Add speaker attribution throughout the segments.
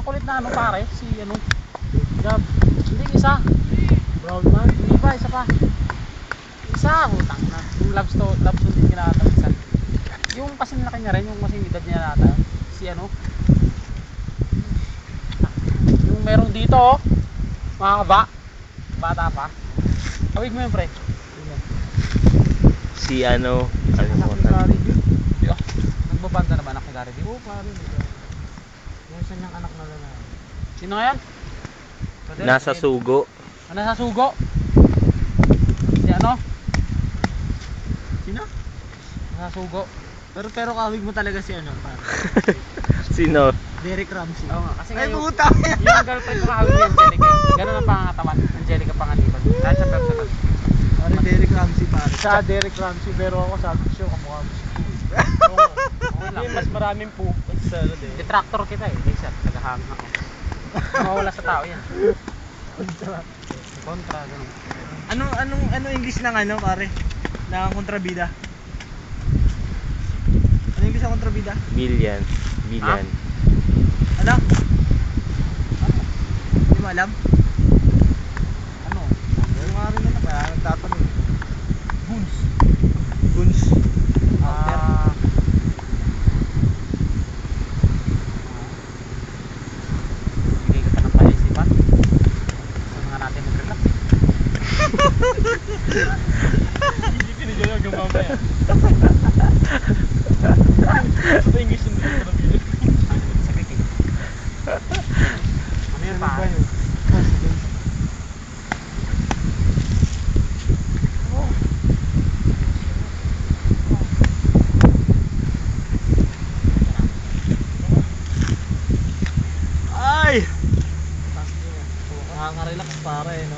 Speaker 1: makulit na ano pare, si ano. Gab. Hindi isa. Brown man. Hindi pa, isa pa. Isa, utang na. Yung love story din kinakatawisan. Yung kasing laki niya rin, yung kasing edad niya nata. Si ano. Yung meron dito oh. Mahaba. Bata pa. Tawid mo yun pre.
Speaker 2: Si ano
Speaker 3: Anak ni Gary B.
Speaker 1: Nagbabanda naman anak ni Gary B.
Speaker 3: Oo, pare. Yung isa niyang anak na lalaki.
Speaker 1: Sino nga yan?
Speaker 2: nasa sugo.
Speaker 1: Ano sa sugo? Si ano?
Speaker 3: Sino?
Speaker 1: Nasa sugo.
Speaker 3: Pero kawig mo talaga si ano, pare.
Speaker 2: Sino?
Speaker 3: Derek Ramsey.
Speaker 1: Oo nga, kasi
Speaker 3: Ay,
Speaker 1: yung,
Speaker 3: puta!
Speaker 1: yung girlfriend ko kahawig ni Angelica. Ganun ang pangangatawan. Angelica Panganiban. Kahit sa personal.
Speaker 3: Pare, Derek Ramsey, pare.
Speaker 4: Sa Derek Ramsey, pero ako sabi siya kamukha mo si
Speaker 1: Okay lang.
Speaker 4: mas maraming po sa ano din.
Speaker 1: Detractor kita eh. Lisa, nagahangin ako. Mawala sa tao yan. Kontra, ganun.
Speaker 3: Anong English ng ano, pare? Ng kontrabida? Ano English ng kontrabida?
Speaker 2: Billion.
Speaker 3: Ano? Hindi mo alam?
Speaker 1: Ano?
Speaker 3: Ano nga rin naman, kaya nagtatanong. Guns.
Speaker 1: Ah... Bigay ka pa ng paisipan. Huwag nga natin mag-relax.
Speaker 4: Hindi pinigyan hanggang mamaya. Sa English hindi ko na bilhin.
Speaker 1: Sakit eh. Ano yun pa?
Speaker 3: Ay! Nakaka-relax, pare, no?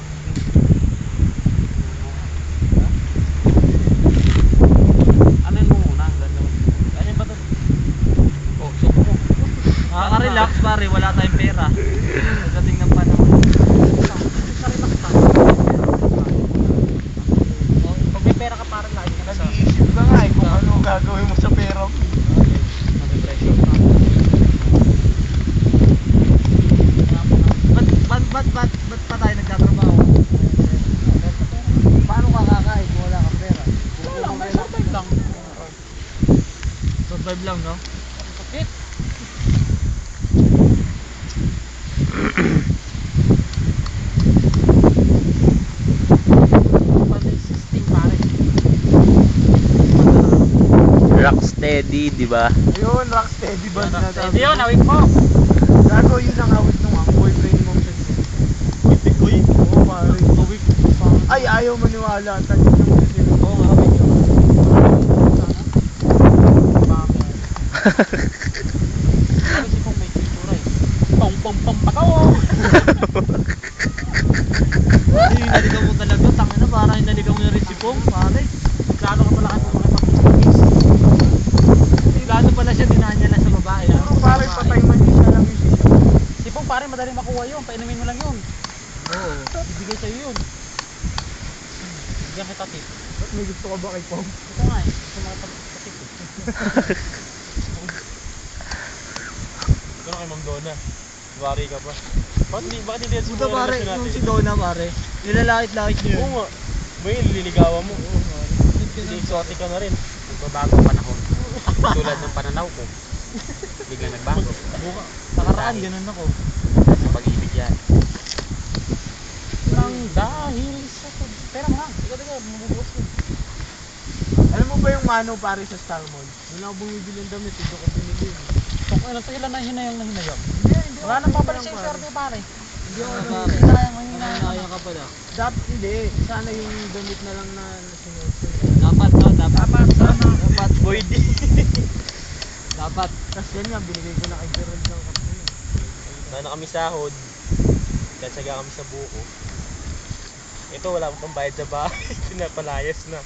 Speaker 1: Ano mo muna? Ganun.
Speaker 4: Ano ba ito?
Speaker 1: Oh, suko mo.
Speaker 3: Nakaka-relax, pare, wala tayong pera. Pagdating ng panahon.
Speaker 1: Relax ka. Pag may pera ka parang lagi ka na sa...
Speaker 4: Nag-iisip ka nga eh kung ano gagawin mo sa pera mo.
Speaker 1: Mag-depression ka.
Speaker 3: Ba't pa tayo nagtatrabaho? Paano ka kakain kung wala kang pera?
Speaker 1: Wala lang, may survive lang.
Speaker 3: Survive lang, no?
Speaker 1: Sakit. Pati system pare.
Speaker 2: Rocksteady, di ba?
Speaker 4: Ayun, Rocksteady ba na
Speaker 1: Hindi yun, awig mo.
Speaker 4: Gago yun ang awit nung ang boyfriend mo siya. Uy, oo pare. Awit. Ay, ayaw maniwala. Tagin yung kasi. Oo nga, awit yun.
Speaker 1: Kasi kung may kultura eh. Pang pakaw.
Speaker 3: Ay, naligaw mo talaga. Tangina, parang naligaw mo yung resipong, pare.
Speaker 1: Gano'n ka pala kasi mga tapos-tapos.
Speaker 3: Gano'n pala siya dinanya lang sa babae.
Speaker 4: Pero pare, patay man siya lang yung sisip.
Speaker 1: Sipong pare, madaling makuha yun. Painumin mo lang yun.
Speaker 3: Oo.
Speaker 1: Bibigay sa'yo yun. Bigyan kita tip.
Speaker 4: Ba't may gusto ka ba kay Pong?
Speaker 1: Ito nga eh. Gusto mga tip eh.
Speaker 4: Ito na kay Ma'am Donna. Wari ka pa. Bakit hindi yan
Speaker 3: Puta, pare, yung si Donna, pare. Nilalakit-lakit niyo yun.
Speaker 4: Oo nga. Ba yun, liligawan mo.
Speaker 3: Oo, pare.
Speaker 4: Hindi exotic ka na rin.
Speaker 1: Nagbabago ang panahon. Tulad ng pananaw ko. Biglang nagbago.
Speaker 3: Buka. Nakaraan, ganun ako.
Speaker 1: Sa pag-ibig yan. Nang dahil sa... Pera mo nga. Tiga, mabubukas yun.
Speaker 4: Alam mo ba yung mano pare sa Star Mall? Doon ako bumibili ng damit, hindi ko binili.
Speaker 1: Kung ano sila na hinayang na hinayang.
Speaker 4: Hindi.
Speaker 1: Wala nang babalik sa swerte pare.
Speaker 4: Hindi ako
Speaker 3: Ano,
Speaker 4: pare.
Speaker 1: Hinayang mo hinayang.
Speaker 3: Nangyaya ka pala.
Speaker 4: Dapat hindi. Sana yung damit na lang na sinusunod.
Speaker 3: Dapat, no? Dapat.
Speaker 4: Dapat boy di.
Speaker 3: Dapat.
Speaker 4: Tapos yan nga, binigay ko na kay Gerald ng kape.
Speaker 5: Na kami sahod, katsaga kami sa buko. Ito wala pang bayad sa bahay, pinapalayas na.